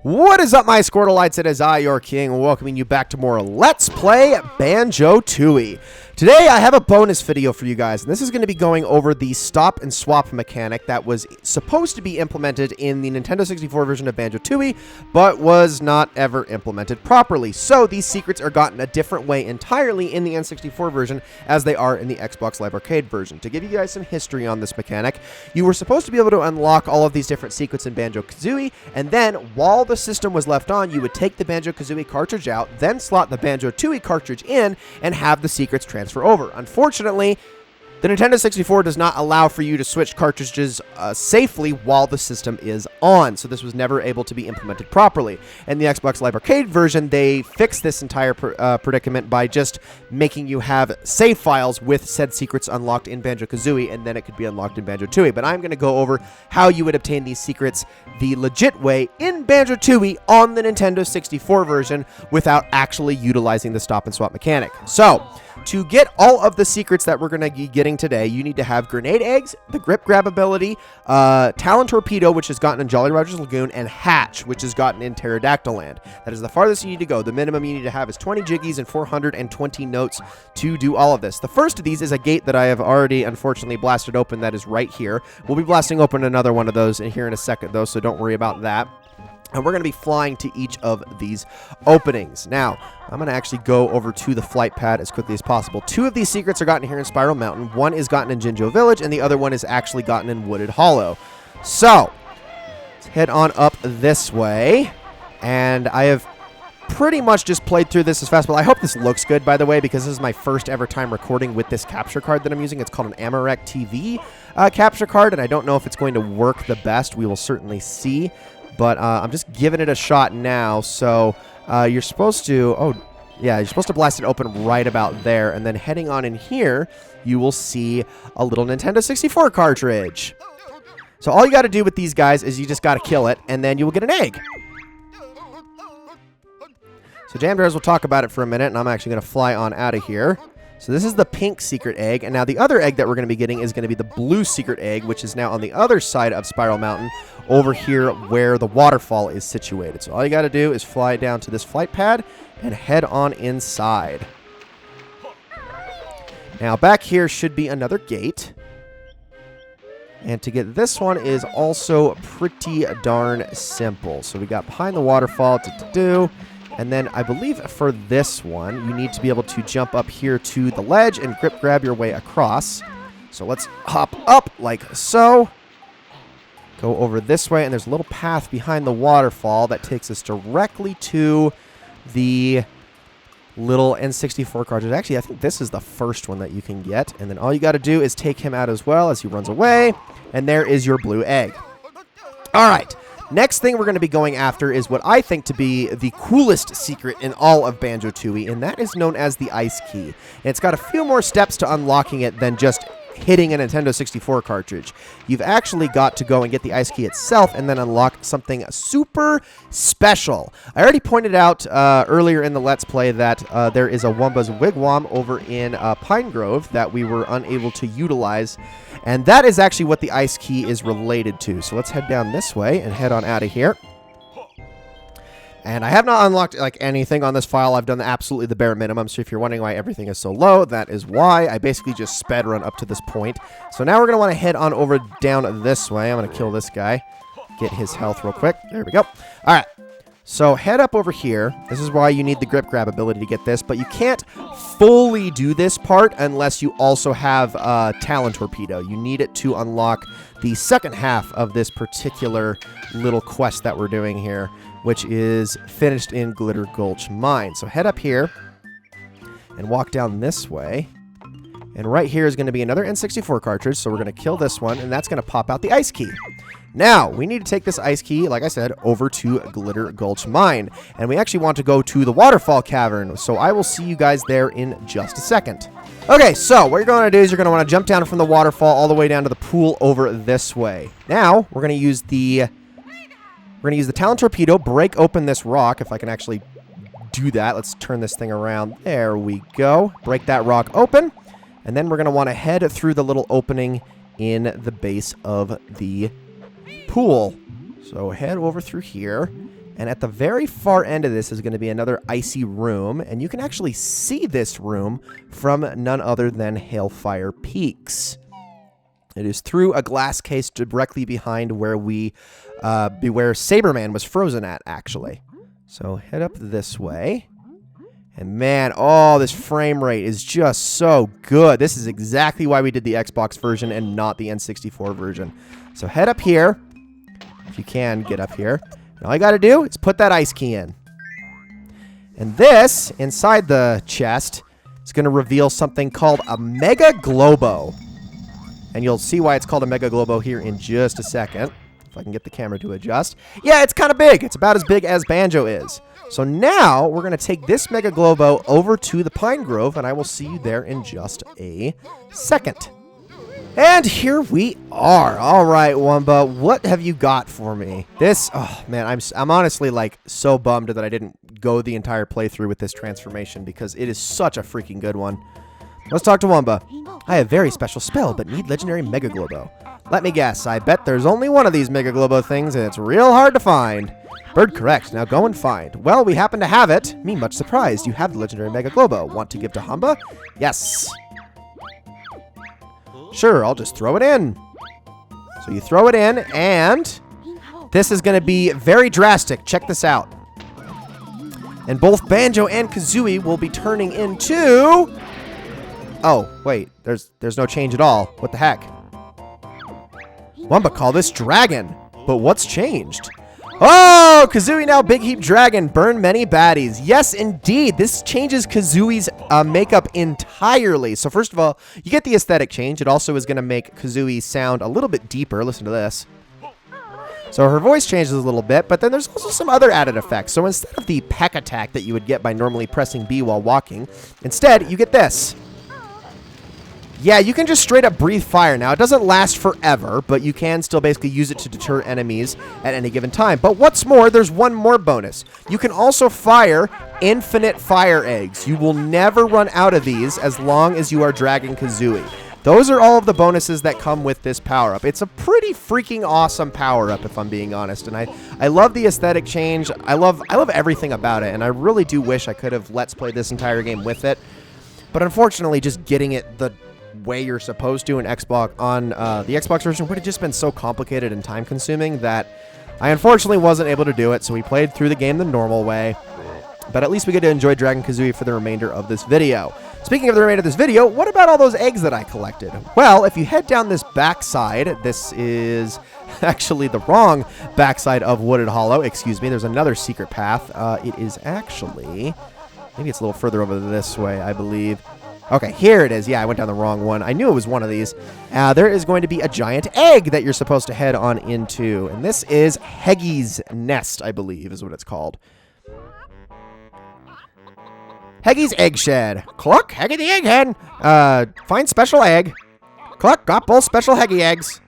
What is up, my Squirtleites? It is I, your king, welcoming you back to more Let's Play Banjo-Tooie. Today, I have a bonus video for you guys, and this is going to be going over the stop-and-swap mechanic that was supposed to be implemented in the Nintendo 64 version of Banjo-Tooie, but was not ever implemented properly. So, these secrets are gotten a different way entirely in the N64 version as they are in the Xbox Live Arcade version. To give you guys some history on this mechanic, you were supposed to be able to unlock all of these different secrets in Banjo-Kazooie, and then, while the system was left on, you would take the Banjo-Kazooie cartridge out, then slot the Banjo-Tooie cartridge in, and have the secrets transfer over. Unfortunately, the Nintendo 64 does not allow for you to switch cartridges safely while the system is on, so this was never able to be implemented properly. In the Xbox Live Arcade version, they fixed this entire predicament by just making you have save files with said secrets unlocked in Banjo-Kazooie, and then it could be unlocked in Banjo-Tooie. But I'm going to go over how you would obtain these secrets the legit way in Banjo-Tooie on the Nintendo 64 version without actually utilizing the stop-and-swap mechanic. So, to get all of the secrets that we're going to be getting today, you need to have Grenade Eggs, the Grip Grab ability, Talon Torpedo, which is gotten in Jolly Roger's Lagoon, and Hatch, which is gotten in Pterodactyl Land. That is the farthest you need to go. The minimum you need to have is 20 Jiggies and 420 notes to do all of this. The first of these is a gate that I have already, unfortunately, blasted open that is right here. We'll be blasting open another one of those in here in a second, though, so don't worry about that. And we're going to be flying to each of these openings. Now, I'm going to actually go over to the flight pad as quickly as possible. Two of these secrets are gotten here in Spiral Mountain. One is gotten in Jinjo Village, and the other one is actually gotten in Wooded Hollow. So, let's head on up this way. And I have pretty much just played through this as fast, but I hope this looks good, by the way, because this is my first ever time recording with this capture card that I'm using. It's called an Amarek TV capture card, and I don't know if it's going to work the best. We will certainly see. But I'm just giving it a shot now, so you're supposed to, you're supposed to blast it open right about there, and then heading on in here, you will see a little Nintendo 64 cartridge. So all you got to do with these guys is you just got to kill it, and then you will get an egg. So Jam Bears will talk about it for a minute, and I'm actually going to fly on out of here. So this is the pink secret egg, and now the other egg that we're going to be getting is going to be the blue secret egg, which is now on the other side of Spiral Mountain, over here where the waterfall is situated. So all you got to do is fly down to this flight pad and head on inside. Now back here should be another gate. And to get this one is also pretty darn simple. So we got behind the waterfall to and then I believe for this one, you need to be able to jump up here to the ledge and grip grab your way across. So let's hop up like so. Go over this way, and there's a little path behind the waterfall that takes us directly to the little N64 cartridge. Actually, I think this is the first one that you can get. And then all you got to do is take him out as well as he runs away. And there is your blue egg. All right. Next thing we're going to be going after is what I think to be the coolest secret in all of Banjo-Tooie, and that is known as the Ice Key. And it's got a few more steps to unlocking it than just hitting a Nintendo 64 cartridge. You've actually got to go and get the Ice Key itself and then unlock something super special. I already pointed out earlier in the Let's Play that there is a Wumba's Wigwam over in Pine Grove that we were unable to utilize, and that is actually what the Ice Key is related to. So let's head down this way and head on out of here. And I have not unlocked like anything on this file. I've done absolutely the bare minimum. So if you're wondering why everything is so low, that is why. I basically just sped run up to this point. So now we're going to want to head on over down this way. I'm going to kill this guy. Get his health real quick. There we go. All right. So head up over here. This is why you need the grip grab ability to get this. But you can't fully do this part unless you also have Talon Torpedo. You need it to unlock the second half of this particular little quest that we're doing here, which is finished in Glitter Gulch Mine. So head up here and walk down this way. And right here is going to be another N64 cartridge, so we're going to kill this one, and that's going to pop out the Ice Key. Now, we need to take this Ice Key, like I said, over to Glitter Gulch Mine. And we actually want to go to the Waterfall Cavern, so I will see you guys there in just a second. Okay, so what you're going to do is you're going to want to jump down from the waterfall all the way down to the pool over this way. Now, we're going to use the Talon Torpedo, break open this rock, if I can actually do that. Let's turn this thing around. There we go. Break that rock open. And then we're going to want to head through the little opening in the base of the pool. So head over through here, And at the very far end of this is going to be another icy room. And you can actually see this room from none other than Hailfire Peaks. It is through a glass case directly behind where where Saberman was frozen at, actually. So head up this way. And man, oh, this frame rate is just so good. This is exactly why we did the Xbox version and not the N64 version. So head up here. If you can, get up here. And all you got to do is put that ice key in. And this, inside the chest, is going to reveal something called a Mega Globo. And you'll see why it's called a Mega Globo here in just a second. If I can get the camera to adjust. Yeah, it's kind of big. It's about as big as Banjo is. So now we're going to take this Mega Globo over to the Pine Grove, and I will see you there in just a second. And here we are. All right, Wumba, what have you got for me? This, oh man, I'm honestly like so bummed that I didn't go the entire playthrough with this transformation because it is such a freaking good one. Let's talk to Wumba. I have a very special spell, but need legendary Mega Globo. Let me guess, I bet there's only one of these Mega Globo things, and it's real hard to find. Bird correct, now go and find. Well, we happen to have it. Me much surprised, you have the legendary Mega Globo. Want to give to Humba? Yes. Sure, I'll just throw it in. So you throw it in, and this is going to be very drastic. Check this out. And both Banjo and Kazooie will be turning into... Oh, wait, there's no change at all. What the heck? Wumba, call this Dragon. But what's changed? Oh, Kazooie now Big Heap Dragon. Burn many baddies. Yes, indeed. This changes Kazooie's makeup entirely. So first of all, you get the aesthetic change. It also is going to make Kazooie sound a little bit deeper. Listen to this. So her voice changes a little bit, but then there's also some other added effects. So instead of the peck attack that you would get by normally pressing B while walking, instead you get this. Yeah, you can just straight up breathe fire. Now, it doesn't last forever, but you can still basically use it to deter enemies at any given time. But what's more, there's one more bonus. You can also fire infinite fire eggs. You will never run out of these as long as you are dragging Kazooie. Those are all of the bonuses that come with this power-up. It's a pretty freaking awesome power-up, if I'm being honest. And I love the aesthetic change. I love everything about it, and I really do wish I could have Let's Played this entire game with it. But unfortunately, just getting it the way you're supposed to in Xbox on the Xbox version would have just been so complicated and time consuming that I unfortunately wasn't able to do it, so we played through the game the normal way. But at least we get to enjoy Dragon Kazooie for the remainder of this video. Speaking of the remainder of this video, what about all those eggs that I collected? Well, if you head down this backside, this is actually the wrong backside of Wooded Hollow. Excuse me, there's another secret path. It is actually, maybe it's a little further over this way, I believe. Okay, here it is. Yeah, I went down the wrong one. I knew it was one of these. There is going to be a giant egg that you're supposed to head on into. And this is Heggy's Nest, I believe, is what it's called. Heggy's Egg Shed. Cluck, Heggy the Egghead. Find special egg. Cluck, got both special Heggy eggs.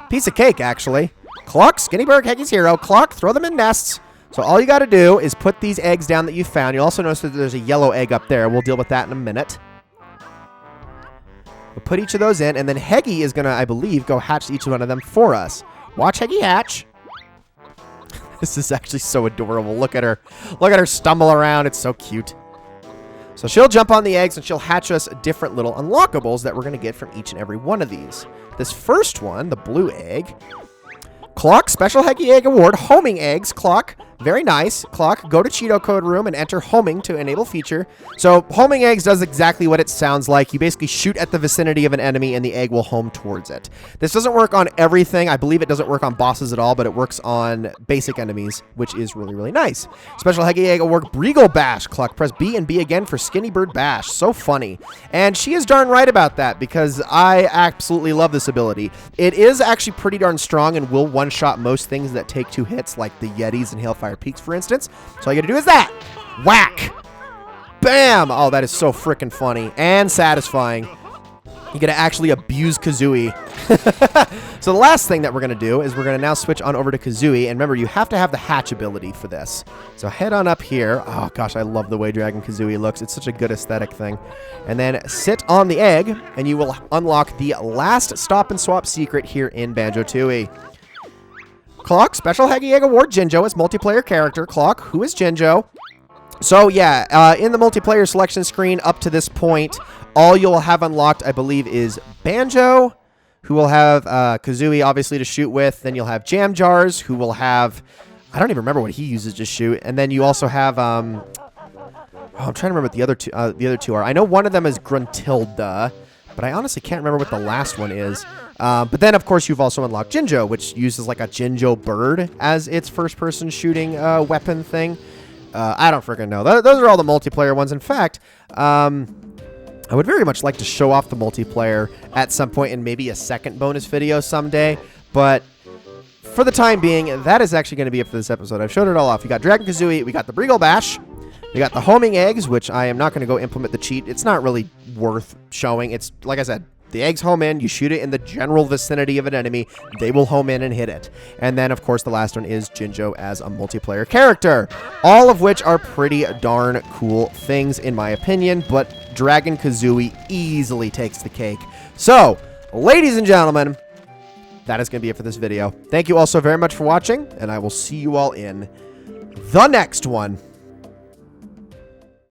Piece of cake, actually. Cluck, Skinnyberg, Heggy's hero. Cluck, throw them in nests. So all you got to do is put these eggs down that you found. You'll also notice that there's a yellow egg up there. We'll deal with that in a minute. We'll put each of those in, and then Heggy is going to, I believe, go hatch each one of them for us. Watch Heggy hatch. This is actually so adorable. Look at her. Look at her stumble around. It's so cute. So she'll jump on the eggs, and she'll hatch us different little unlockables that we're going to get from each and every one of these. This first one, the blue egg. Clock, special Heggy Egg Award, homing eggs, Clock. Very nice. Clock, go to Cheeto Code Room and enter homing to enable feature. So homing eggs does exactly what it sounds like. You basically shoot at the vicinity of an enemy and the egg will home towards it. This doesn't work on everything. I believe it doesn't work on bosses at all, but it works on basic enemies, which is really, really nice. Special Heggy Egg Award, Breagle Bash. Clock, press B and B again for Skinny Bird Bash. So funny. And she is darn right about that because I absolutely love this ability. It is actually pretty darn strong and will one-shot most things that take 2 hits, like the Yetis and Hailfire Peaks, for instance. So all you gotta do is that. Whack! Bam! Oh, that is so freaking funny and satisfying. You gotta actually abuse Kazooie. So the last thing that we're gonna do is we're gonna now switch on over to Kazooie, and remember, you have to have the hatch ability for this. So head on up here. Oh gosh, I love the way Dragon Kazooie looks. It's such a good aesthetic thing. And then sit on the egg, and you will unlock the last Stop-n-Swop secret here in Banjo-Tooie. Clock, Special Haggy Egg Award, Jinjo as multiplayer character. Clock, who is Jinjo? So, yeah, in the multiplayer selection screen up to this point, all you'll have unlocked, I believe, is Banjo, who will have Kazooie, obviously, to shoot with. Then you'll have Jam Jars, who will have... I don't even remember what he uses to shoot. And then you also have... I'm trying to remember what the other two are. I know one of them is Gruntilda, but I honestly can't remember what the last one is. But then, of course, you've also unlocked Jinjo, which uses like a Jinjo bird as its first-person shooting weapon thing. I don't freaking know. Those are all the multiplayer ones. In fact, I would very much like to show off the multiplayer at some point in maybe a second bonus video someday. But for the time being, that is actually going to be it for this episode. I've showed it all off. We got Dragon Kazooie, we got the Breagle Bash, we got the homing eggs, which I am not going to go implement the cheat. It's not really worth showing. It's, like I said, the eggs home in, you shoot it in the general vicinity of an enemy, they will home in and hit it. And then, of course, the last one is Jinjo as a multiplayer character. All of which are pretty darn cool things, in my opinion, but Dragon Kazooie easily takes the cake. So, ladies and gentlemen, that is going to be it for this video. Thank you all so very much for watching, and I will see you all in the next one.